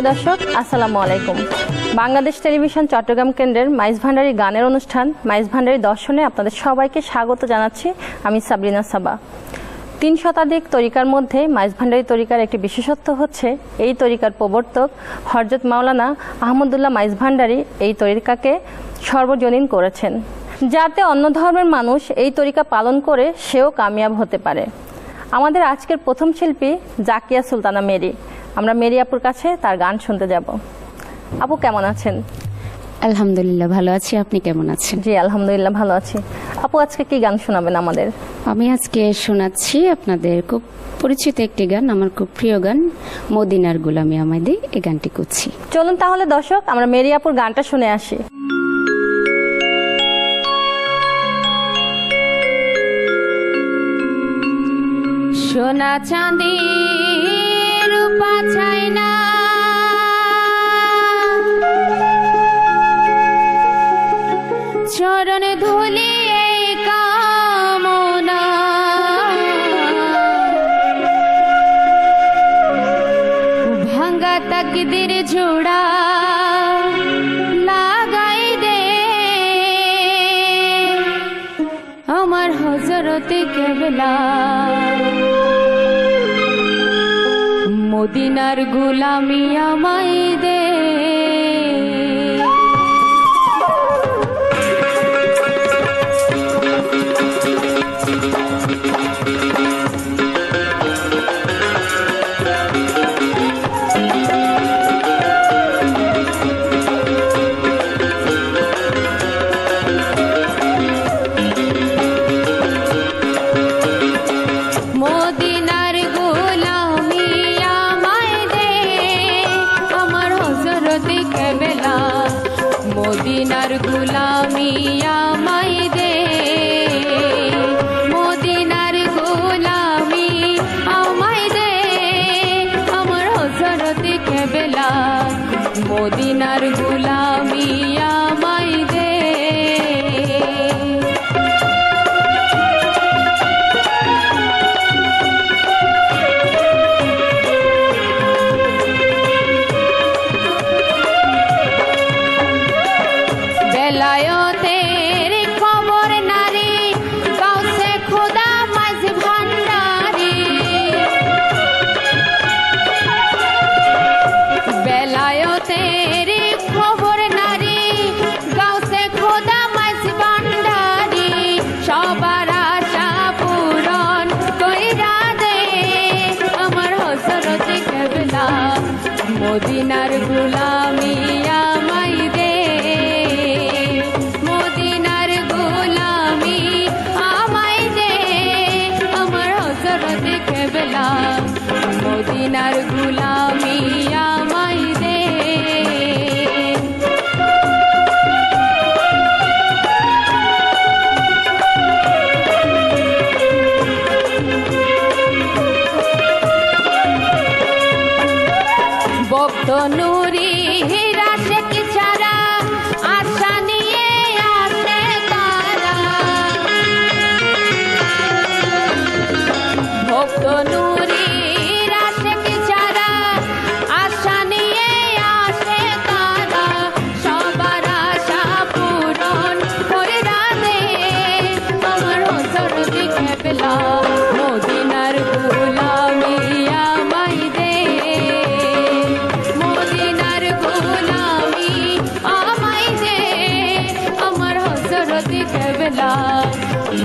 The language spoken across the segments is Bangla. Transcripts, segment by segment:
দর্শক আসসালামু আলাইকুম। বাংলাদেশ টেলিভিশন চট্টগ্রাম কেন্দ্রের মাইজ ভান্ডারী গানের অনুষ্ঠান মাইজ ভান্ডারী দর্শনে আপনাদের সবাইকে স্বাগত জানাচ্ছি। আমি সাবরিনা সাবা। 3 শতাধিক তরিকার মধ্যে মাইজ ভান্ডারী তরিকার একটি বিশেষত্ব হচ্ছে এই তরিকার প্রবর্তক হযরত মাওলানা আহমদুল্লাহ মাইজ ভান্ডারী এই তরিকাকে সর্বজনীন করেছেন, যাতে অন্য ধর্মের মানুষ এই তরিকা পালন করে সেও কামিয়াব হতে পারে। আমাদের আজকের প্রথম শিল্পী জাকিয়া সুলতানা মেরি। আমরা মেরি আপুর কাছে তার গান শুনতে যাব। আপু কেমন আছেন? আলহামদুলিল্লাহ ভালো আছি, আপনি কেমন আছেন? জি আলহামদুলিল্লাহ ভালো আছি। আপু আজকে কি গান শোনাবেন আমাদের? আমি আজকে শোনাচ্ছি আপনাদের খুব পরিচিত একটি গান, আমার খুব প্রিয় গান, মদিনার গোলামি আমাদি। এই গানটি করছি। চলুন তাহলে দর্শক আমরা মেরি আপুর গানটা শুনে আসি। সোনা চাঁদি রূপা চাই না, চরণে ধুলি এই কামনা, ভাঙ্গা তাকদীর জোড়া লাগাই দে আমার হযরতে কেবলা, মদিনার গোলামি আমায় দে। মদিনার গোলামি আমায় দে, মদিনার গোলামি আমায় দে, আমার হযরতে কেবলা, মদিনার গোলামি আমায় দে। বেলায়েতের খবর নারী গাউসে খোদা মাইজ ভান্ডারী, বেলায়েতের খবর নারী গাউসে খোদা মাইজ ভান্ডারী, সবার আশা পূরণ কইরা দে আমার হযরতে কেবলা, মদিনার গোলামি আমায় দে, মদিনার গোলামি আমায় দে, আমার হযরতে কেবলা, মদিনার গোলামি আমায় দে। ভক্ত নুরি রাশেক ছাড়া আশা নিয়ে আসে তারা, ভক্ত নুরি রাশেক ছাড়া আশা নিয়ে আসে তারা, সবার আশা পূরণ কইরা দে আমার হযরতে কেবলা, মদিনার গোলামি আমায় দে, মদিনার গোলামি আমায় দে, আমার হযরতে কেবলা,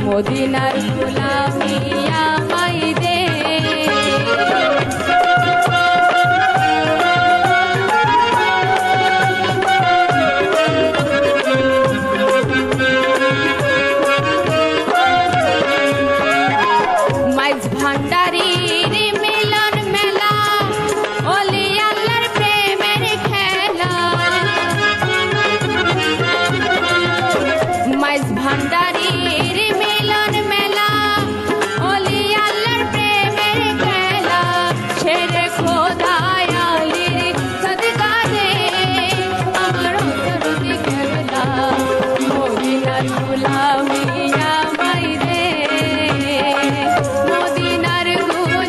মদিনার গোলামি আমায় দে। মাইজ ভান্ডারীর মিলন মেলা, ওলি আল্লাহর প্রেমের খেলা, মাইজ ভান্ডারীর মিলন মেলা, ওলি আল্লাহর প্রেমের খেলা, ছেড়ে খোদায় আলীর সদকা দে আমার হযরতে কেবলা, মদিনার গোলামি আমায় দে, মদিনার গোলামি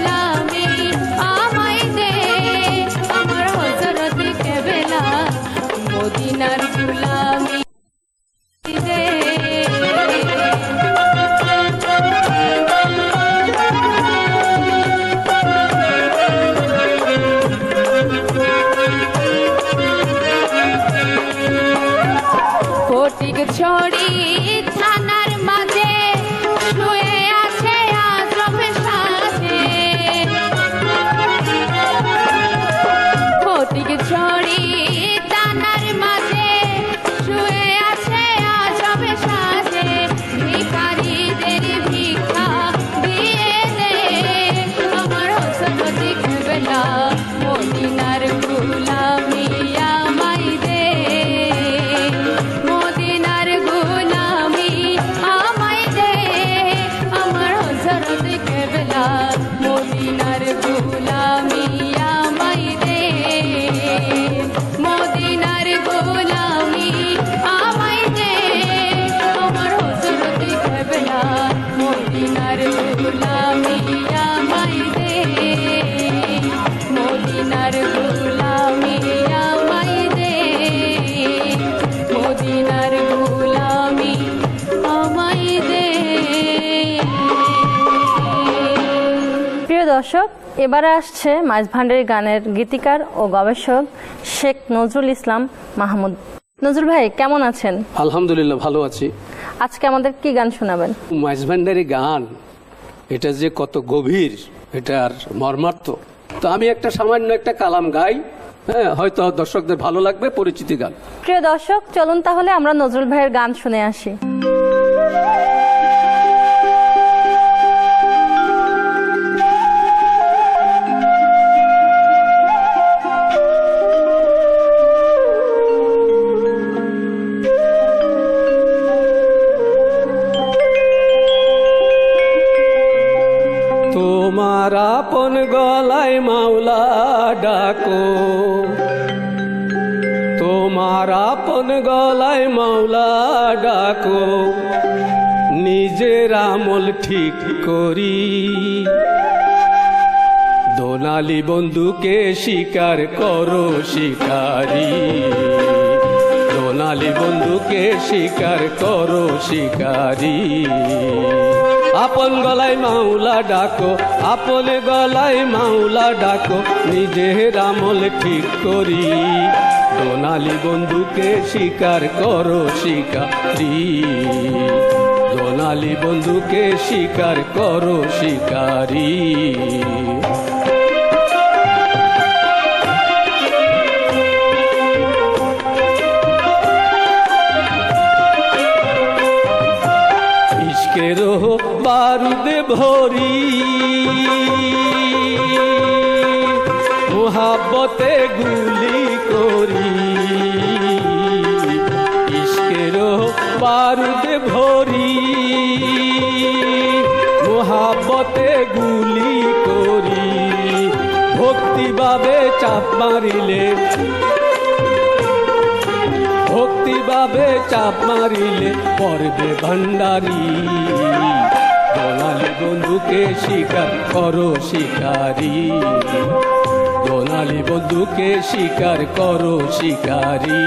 দর্শক, এবারে আসছে মাইজ ভান্ডারী গানের গীতিকার ও গবেষক শেখ নজরুল ইসলাম মাহমুদ। নজরুল ভাই কেমন আছেন? আলহামদুলিল্লাহ, ভালো আছি। আজকে আমাদের কি গান শোনাবেন? মাইজ ভান্ডারী গান, এটা যে কত গভীর, এটার মর্মার্থ। তো আমি একটা সামান্য একটা কালাম গাই, হ্যাঁ, হয়তো দর্শকদের ভালো লাগবে, পরিচিতি গান। প্রিয় দর্শক, চলুন তাহলে আমরা নজরুল ভাইয়ের গান শুনে আসি। তোমার আপন গলায় মাওলা ডাকো, তোমার আপন গলায় মাওলা ডাকো, নিজের আমল ঠিক করি, দোনালি বন্ধুকে স্বীকার করো শিকারি, দোনালি বন্ধুকে স্বীকার করো শিকারি। আপন গলায় মাওলা ডাকো, আপন গলায় মাওলা ডাকো, নিজের আমল ঠিক করি, দোনালি বন্ধুকে স্বীকার করো শিকারি, দোনালি বন্ধুকে স্বীকার করো শিকারি। ইশকেরো বারুদে ভরি, মোহাব্বতে গুলি করি, ইশকেরো বারুদে ভরি, মোহাব্বতে গুলি করি, ভক্তিভাবে চাপ মারিলে, ভক্তিভাবে চাপ মারিলে পড়বে ভান্ডারি, দোনালি বন্ধুকে স্বীকার করো শিকারি, দোনালি বন্ধুকে স্বীকার করো শিকারি।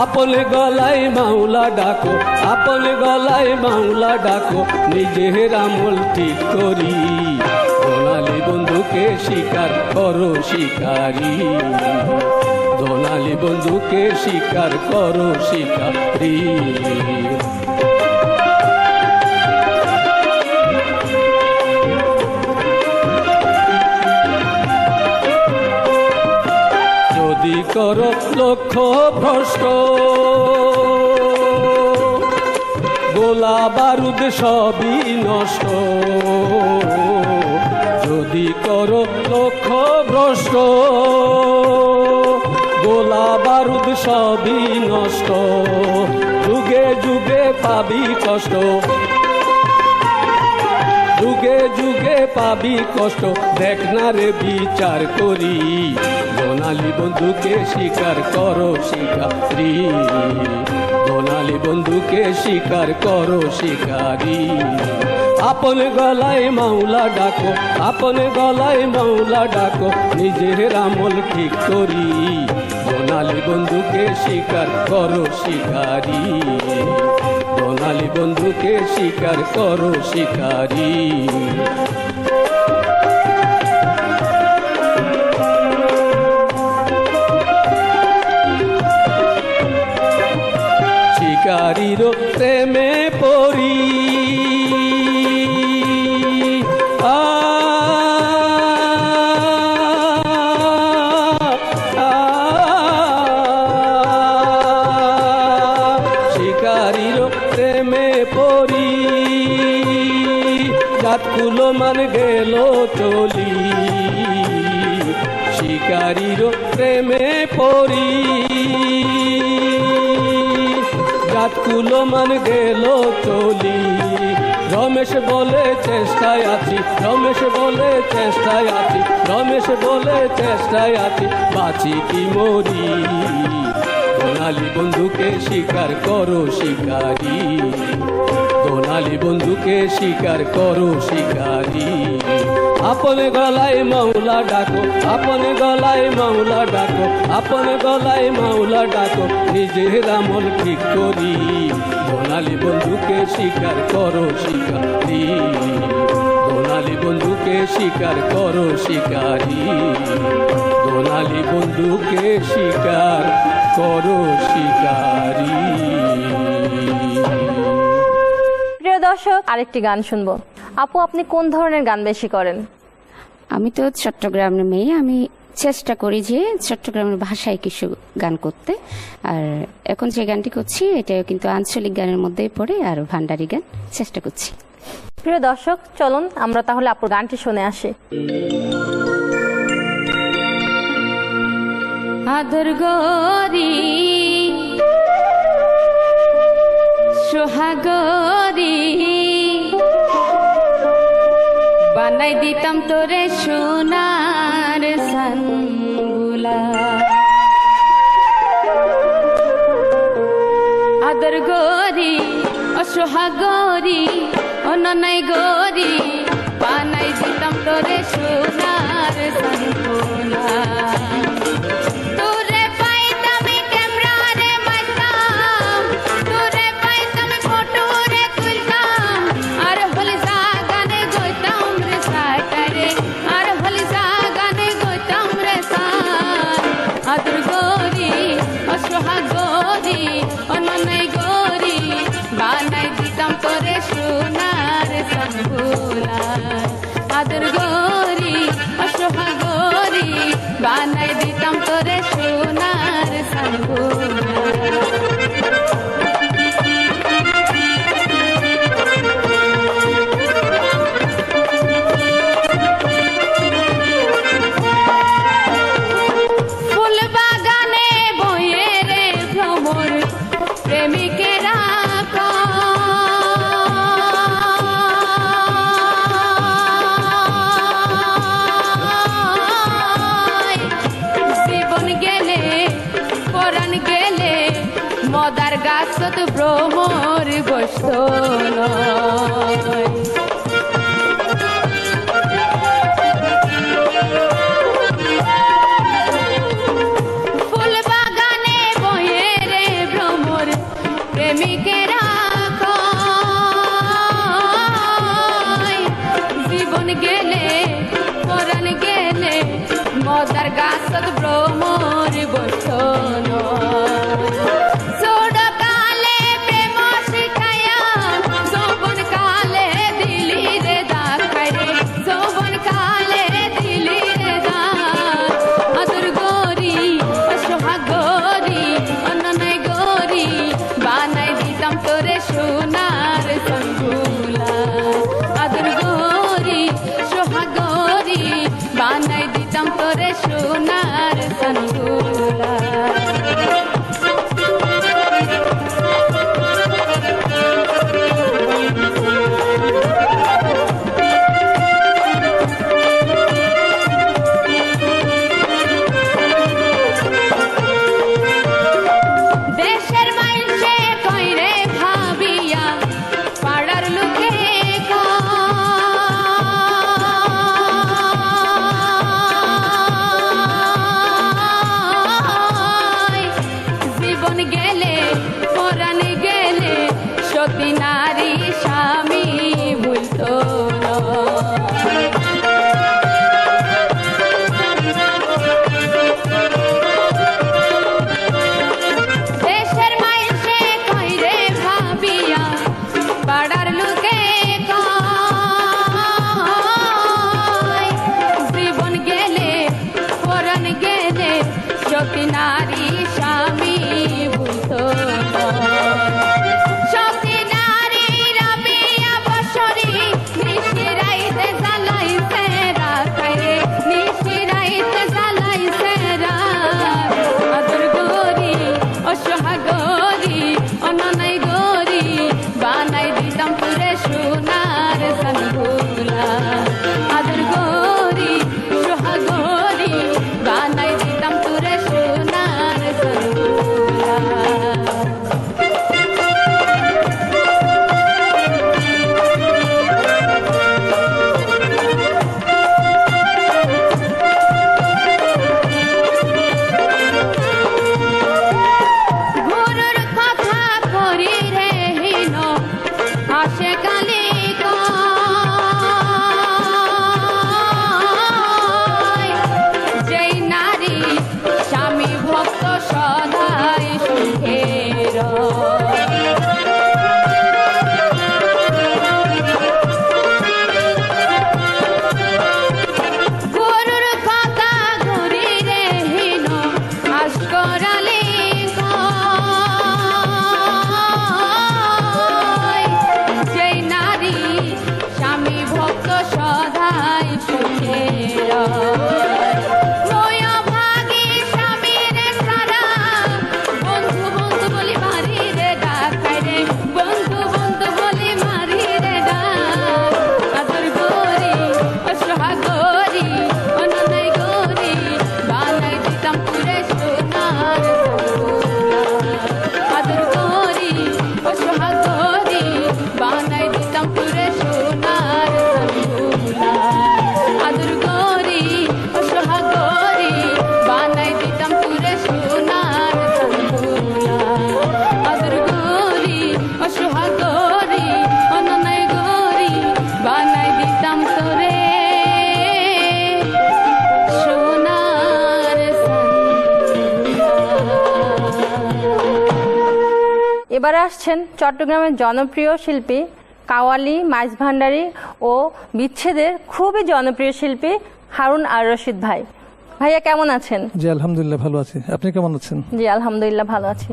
আপন গলায় মাওলা ডাকো, আপন গলায় মাওলা ডাকো, নিজের আমল ঠিক করি, দোনালি বন্ধুকে স্বীকার করো শিকারি, দোনালি বন্ধুকে স্বীকার করো শিকারি। যদি করো লক্ষ্য ভ্রষ্ট, গোলা বারুদ সবই নষ্ট, যদি করো লক্ষ্য ভ্রষ্ট, গোলা বারুদ সবই নষ্ট, যুগে যুগে পাবি কষ্ট, যুগে যুগে পাবি কষ্ট, দেখ না রে বিচার করি, দোনালি বন্ধুকে স্বীকার করো শিকারি, দোনালি বন্ধুকে স্বীকার করো শিকারি। আপন গলায় মাওলা ডাকো, আপন গলায় মাওলা ডাকো, নিজের আমল ঠিক করি, দোনালি বন্ধুকে স্বীকার করো শিকারি, দোনালি বন্ধুকে স্বীকার করো শিকারি। শিকারির প্রেমে পড়ি, শিকারির প্রেমে পড়ি, জাতকুলো মান গেল চলি, শিকারির প্রেমে পড়ি, জাতকুলো মান গেল চলি, রমেশ বলে চেষ্টায় আছি, রমেশ বলে চেষ্টায় আছি, রমেশ বলে চেষ্টায় আছি, বাঁচি কি মরি, দোনালি বন্ধুকে স্বীকার করো শিকারি, দোনালি বন্ধুকে স্বীকার করো শিকারি। আপন গলায় মাওলা ডাকো, আপন গলায় মাওলা ডাকো, আপন গলায় মাওলা ডাকো, নিজের আমল ঠিক করি, দোনালি বন্ধুকে স্বীকার করো শিকারি, দোনালি বন্ধুকে স্বীকার করো শিকারী, দোনালি বন্ধুকে স্বীকার করো শিকারী। প্রিয় দর্শক, আরেকটি গান শুনবো। আপু, আপনি কোন ধরনের গান বেশি করেন? আমি তো চট্টগ্রামের মেয়ে, আমি চেষ্টা করি যে চট্টগ্রামের ভাষায় কিছু গান করতে। আর এখন যে গানটি করছি এটা কিন্তু আঞ্চলিক গানের মধ্যেই পড়ে, আর ভান্ডারি গান চেষ্টা করছি। প্রিয় দর্শক, চলুন আমরা তাহলে আপুর গানটি শুনে আসি। আদর গরি সোহাগরি বানাই দিতাম তোরে সোনার সানগুলা। আদর গরি ও সোহাগরি ও ননাই গরি বানাই দিতাম তোরে সোনার সানগুলা। তোরে পাইতাম ক্যামেরারে মাইতাম, তোরে পাইতাম ফটো রে তুলতাম, আর হলে গানে গইতাম রে সাইটারে, আর হলে গানে গইতাম রে সাই। আদর গরি অসহায় গরি অননাই গরি বানাই দিতাম তোরে সোনার সানগুলা। আদর গরি অসহায় গরি বানাই দিতাম তোরে সোনার সানগুলা। ফুল বাগানে বয়ে রে ভ্রমর প্রেমিকেরা জীবন গেলে পরাণ গেলে মদার গাছত ভ্রমর বসত নয়। ফুল বাগানে বয়ে রে ভ্রমর প্রেমিকেরা কয়, জীবন গেলে পরাণ গেলে মদার গাছত ভ্রমর বসন। ছোট কালে প্রেম শিখায়া যৌবন কালে এবারে আসছেন চট্টগ্রামের জনপ্রিয় শিল্পী কাওয়ালি, মাইজ ভান্ডারী ও বিচ্ছেদের খুবই জনপ্রিয় শিল্পী হারুন আর রশিদ ভাই। ভাইয়া কেমন আছেন? জি আলহামদুলিল্লাহ ভালো আছি, আপনি কেমন আছেন? জি আলহামদুলিল্লাহ ভালো আছি।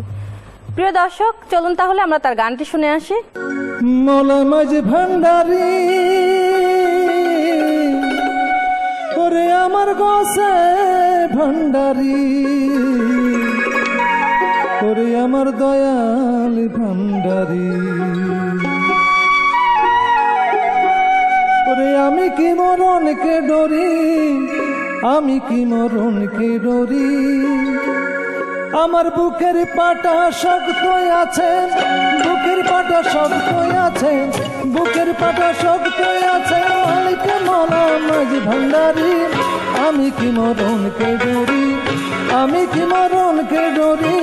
প্রিয় দর্শক, চলুন তাহলে আমরা তার গানটি শুনে আসি। মৌলা মাঝ ভান্ডারি করে আমার গোসে ভান্ডারি করে আমার দয়াল ভান্ডারি করে আমি কি মরণকে ডরি, আমি কি মরণকে ডরি। আমার বুকের পাটা শক্ত আছে, বুকের পাটা শক্ত আছে, বুকের পাটা শক্ত আছে, মালিক মৌলা মাঝ ভান্ডারি। আমি কি মরণকে ডরি, আমি কি মরণকে ডরি,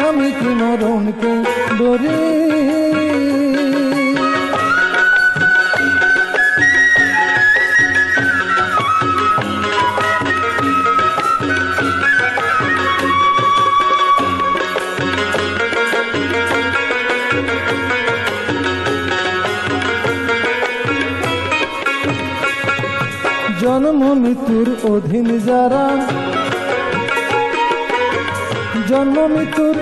আমি কি মরণকে ডরি। জন্ম মৃত্যুর অধীন যারা, জন্ম মৃত্যুর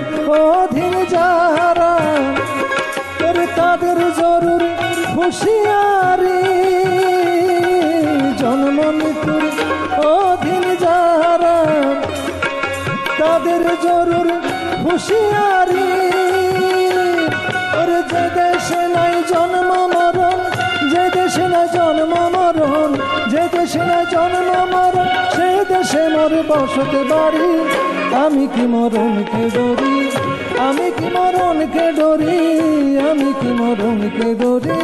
অধীন যারা, করে তাদের জরুর হুঁশিয়ারি। জন্ম মৃত্যুর অধীন যারা, তাদের জরুর হুঁশিয়ারি। ওরে যে দেশে নাই জন্ম মরণ, যে দেশে নাই জন্ম মরণ, যে দেশে নাই জন্ম মরণ, সে দেশে মোর বসতে বাড়ি। আমি কি মরণকে ডরি, আমি কি মরণকে ডরি, আমি কি মরণকে ডরি।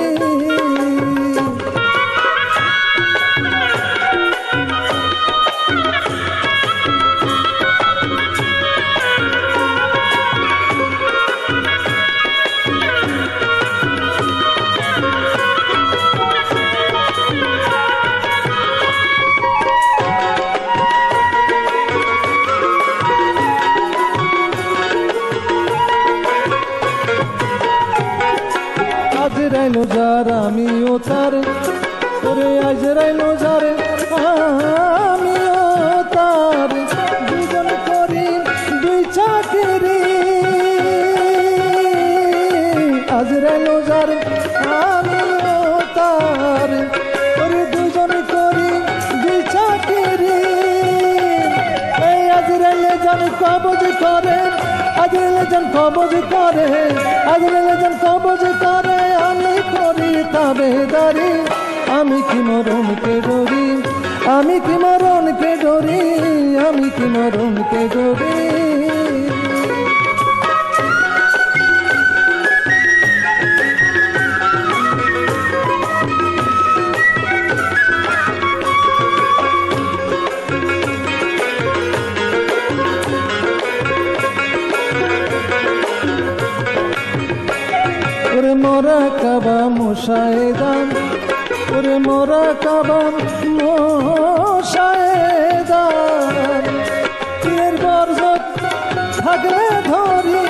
আজরাইলো যার আমিও তার, ওরে আজরাইলো যার আমিও তার, দুজন করি দুই চাকরি। আজরাইলো যার আমিও তার, ওরে দুজন করি দুই চাকরি। এই আজরাইলে যান কবজ করে, আজরাইলে যান কবজ করে, আজরাইলে যান কবজ করে, আমি করি তাবেদারি। আমি কি মরণকে ডরি, আমি কি মরণকে ডরি, আমি কি মরণকে ডরি। ওরে মোরা কাবা মুশাহেদান, ওরে মোরা কাবা মুশাহেদান, পীরের বরজত থাকলে ধরি।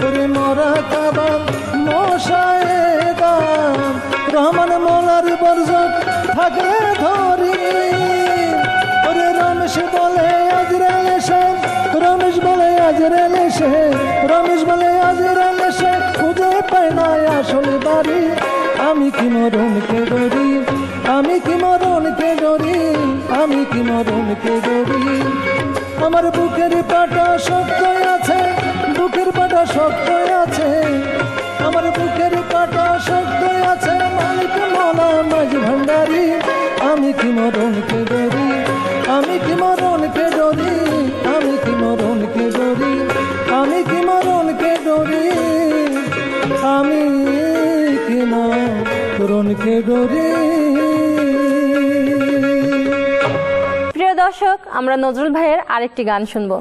ওরে মোরা কাবা মুশাহেদান, রহমান মোলার বরজত থাকলে ধরি। ওরে রমেশ বলে আজরাইল এসে, রমেশ বলে আজরাইল এসে, রমেশ বলে আজরাইল এসে, খুঁজে পায় না আসলে বাড়ি। আমি কি মরণকে ডরি, আমি কি মরণকে ডরি, আমি কি মরণকে ডরি। আমার বুকের পাটা শক্ত আছে, বুকের পাটা শক্ত আছে, আমার বুকের পাটা শক্ত আছে, মালিক মৌলা মাঝ ভান্ডারি। আমি কি মরণকে ডরি, আমি কি মরণকে ডরি, আমি কি মরণকে ডরি, আমি কি মরণকে ডরি, আমি কি মরণকে ডরি। প্রিয় দর্শক, আমরা নজরুল ভাইয়ের আরেকটি গান শুনবো।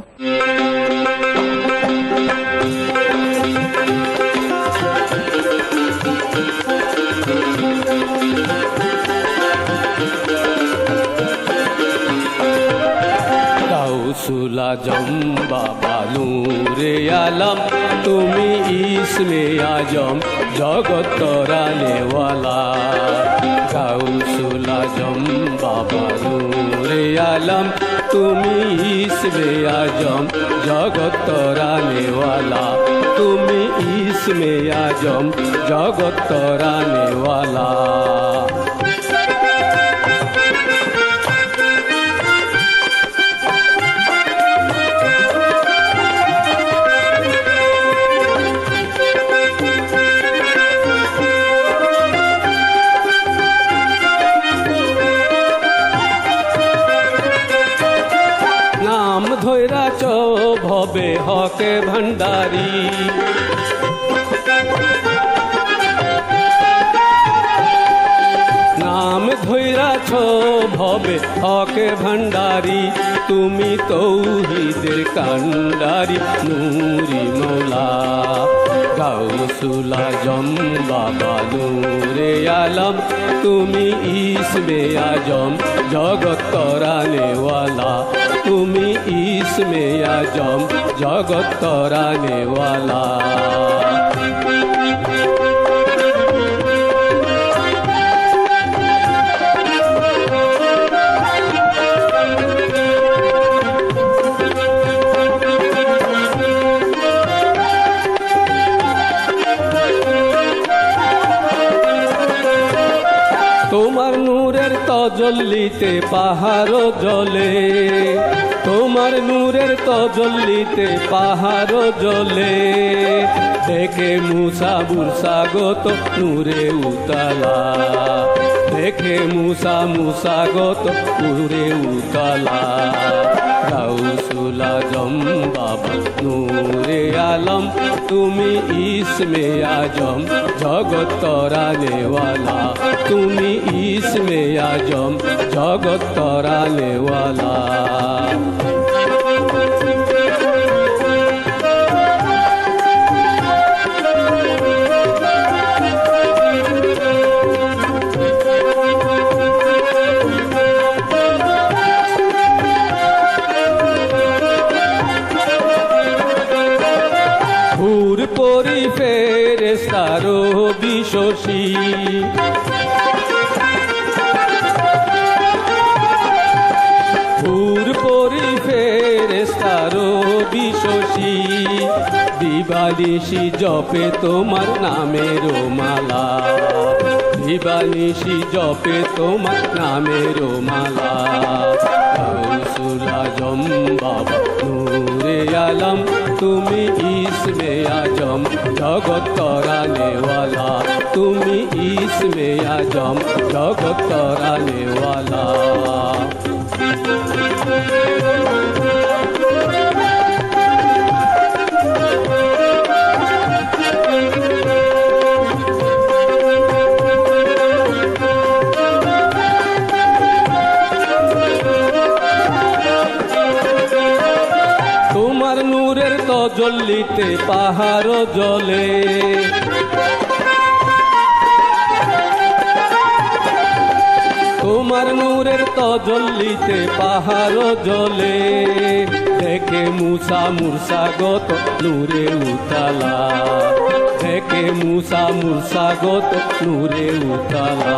গাউসুল আজম বাবা নূরে আলম তুমি ইসমে আজম জগৎ তরানেওয়ালা গাউসুল আজম বাবা নূরে আলম তুমি ইসমে আজম জগৎ তরানেওয়ালা তুমি ইসমে আজম জগৎ তরানেওয়ালা নাম ধৈরাচ ভবে হকে ভান্ডারি নাম ধৈরাছ ভবে হকে ভান্ডারি তুমি তৌহিদের কান্ডারি নূরি মৌলা গাউসুল আজম বাবা নূরে আলম তুমি ইসমে আজম জগৎ তরানেওয়ালা তুমি ইসমে আজম জগৎ তরানেওয়ালা তোমার নূরের তজল্লিতে পাহাড় জ্বলে তোমার নূরের তজল্লিতে পাহাড় জ্বলে দেখে মুসা মুসাগত নূরে উতালা দেখে মুসা গত নূরে উতালা গাউসুল আজম বাবা নূরে আলম তুমি ইসমে আজম জগৎ তরানেওয়ালা তুমি ইসমে আজম জগৎ তরানেওয়ালা হুর পরি ফেরেশতারো বিশ্বসী হুর পরি ফেরেশতারো বিশ্বসী দিবানিশি জপে তোমার নামের মালা দিবানিশি জপে তোমার নামের মালা গাউসুল আজম বাবা নূরে আলম তুমি ইসমে আজম জগৎ তরানেওয়ালা তুমি ইসমে আজম জগৎ তরানেওয়ালা তোমার নূরের তজল্লিতে পাহাড় জ্বলে তোমার নূরের তজল্লিতে পাহাড় জ্বলে দেখে মুসা গত নূরে উতালা দেখে মুসা গত নূরে উতালা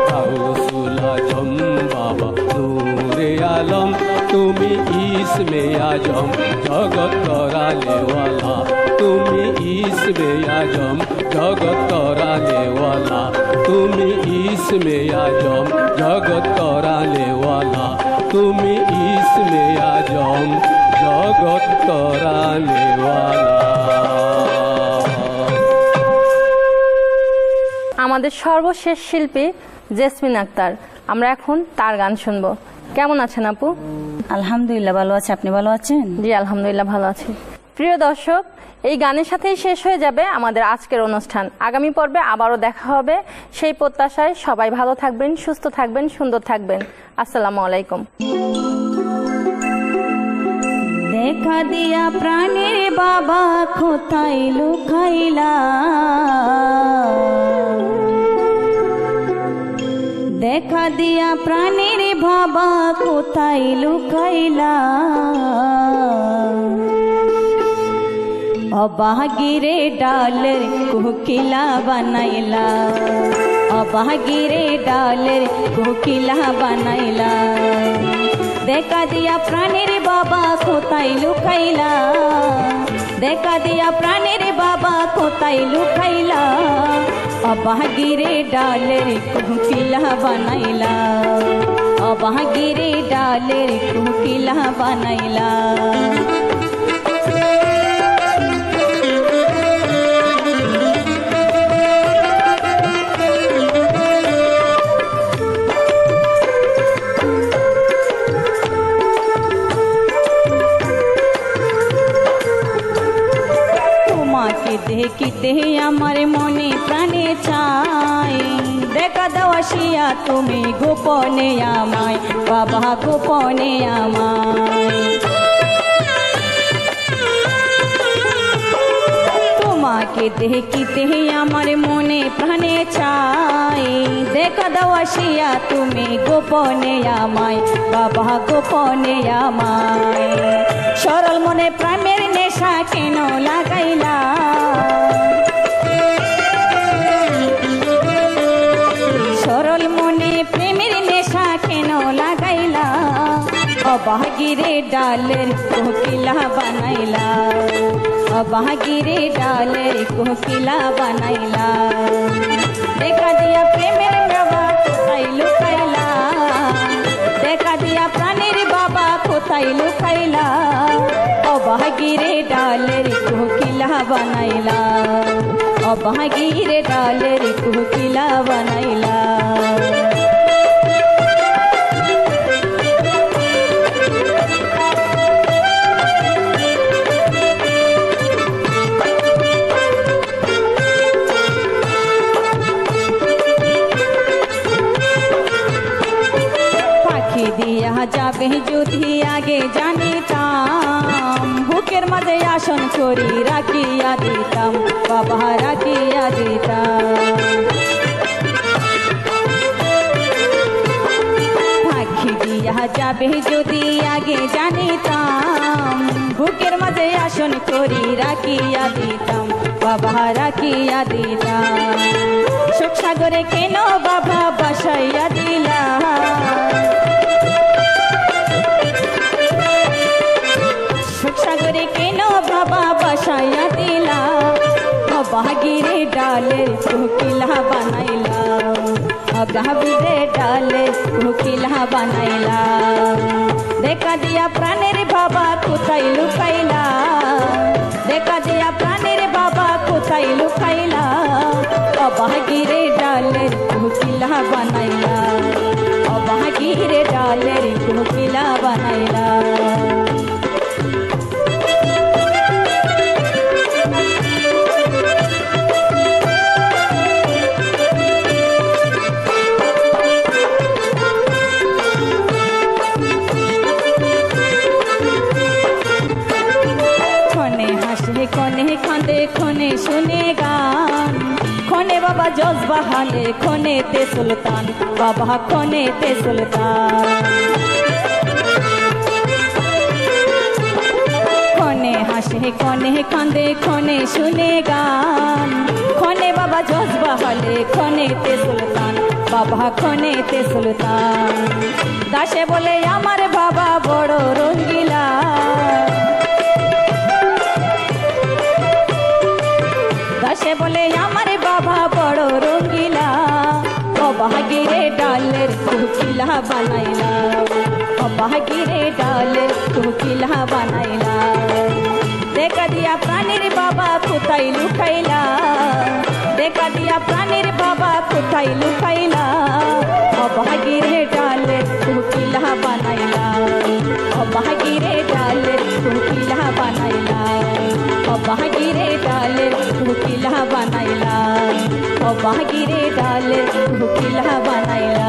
গাউসুল আজম বাবা নূরে আলম তুমি ইসমে আজম জগৎ তরানেওয়ালা তুমি ইসমে আজম জগৎ তরানেওয়ালা তুমি ইসমে আজম জগৎ তরানেওয়ালা তুমি ইসমে আজম জগৎ তরানেওয়ালা। আমাদের সর্বশেষ শিল্পী জেসমিন আক্তার, আমরা এখন তার গান শুনবো। কেমন আছেন আপু? আলহামদুলিল্লাহ ভালো আছে, আপনি ভালো আছেন? জি আলহামদুলিল্লাহ ভালো আছি। প্রিয় দর্শক, এই গানের সাথেই শেষ হয়ে যাবে আমাদের আজকের অনুষ্ঠান। আগামী পর্বে আবারও দেখা হবে, সেই প্রত্যাশায় সবাই ভালো থাকবেন, সুস্থ থাকবেন, সুন্দর থাকবেন। আসসালামু আলাইকুম। দেখা দিয়া প্রাণের বাবা কোথায় লুকাইলা, দেখা দিয়া প্রাণের বাবা কোথায় লুকাইলা অবাগিরে ডালের কোকিলা বানাইলা অবাগিরে ডালের কোকিলা বানাইলা দেখা দিয়া প্রাণের বাবা কোথায় লুকাইলা দেখা দিয়া প্রাণের বাবা কোথায় লুকাইলা অবাগিরে ডালের কোকিলা বানাইলা অবাগিরে ডালের কোকিলা বানাইলা দেখিতে আমার মনে প্রাণে চাই দেখা দাও আসিয়া তুমি গোপনে আমায় বাবা গোপনে আমায় তোমাকে দেখিতে আমার মনে প্রাণে চাই দেখা দাও আসিয়া তুমি গোপনে আমায় বাবা গোপনে আমায় সরল মনে প্রেমের নেশা কেন লাগাইলা সরল মনে প্রেমের নেশা কেন লাগাইলা অবাগিরে ডালের কোকিলা বানাইলা অবাগিরে ডালের কোকিলা বানাইলা দেখা দিয়া প্রেমের বাবা কোথায় লুকাইলা দেখা দিয়া প্রাণের বাবা কোথায় লুকাইলা অবাগিরে ডালের কোকিলা বানাইলা অবাগিরে ডালের কোকিলা বানাইলা যাবে যদি আগে জানিতাম বুকের মাঝে আসন করি রাখিয়া দিতাম বাবা রাখিয়া দিতাম পাখি দিয়া যাবে যদি আগে জানিতাম বুকের মাঝে আসন করি রাখিয়া দিতাম বাবা রাখিয়া দিতাম সুখ সাগরে কেন বাবা বাসাইয়া দিলা সাগরে কেন বাবা বাসাইয়া দিলা অবাগিরে ডালের কোকিলা বানাইলা অবাগিরে ডালের কোকিলা বানাইলা দেখা দিয়া প্রাণের বাবা কোথায় লুকাইলা দেখা দিয়া প্রাণের বাবা কোথায় লুকাইলা অবাগিরে ডালের কোকিলা বানাইলা অবাগিরে ডালের কোকিলা বানাইলা ক্ষণে কাঁদে ক্ষণে শুনে গান ক্ষণে বাবা জজবা হালে ক্ষণেতে সুলতান বাবা ক্ষণেতে সুলতান ক্ষণে হাসে ক্ষণে কাঁদে ক্ষণে শুনে গান ক্ষণে বাবা জজবা হালে ক্ষণেতে সুলতান বাবা ক্ষণেতে সুলতান দাসে বলে আমার বাবা বড় রঙ্গিলা দাসে বলে আমার বাবা বড় রঙ্গিলা অবাগিরে ডালের কোকিলা বানাইলা অবাগিরে ডালের কোকিলা বানাইলা দেখা দিয়া প্রাণের বাবা কোথায় লুকাইলা দেখা দিয়া প্রাণের বাবা কোথায় লুকাইলা অবাগিরে ডালের কোকিলা বানাইলা অবাগিরে ডালের কোকিলা বানাইলা অবাগিরে ডালের কোকিলা বানাইলা অবাগিরে ডালের কোকিলা বানাইলা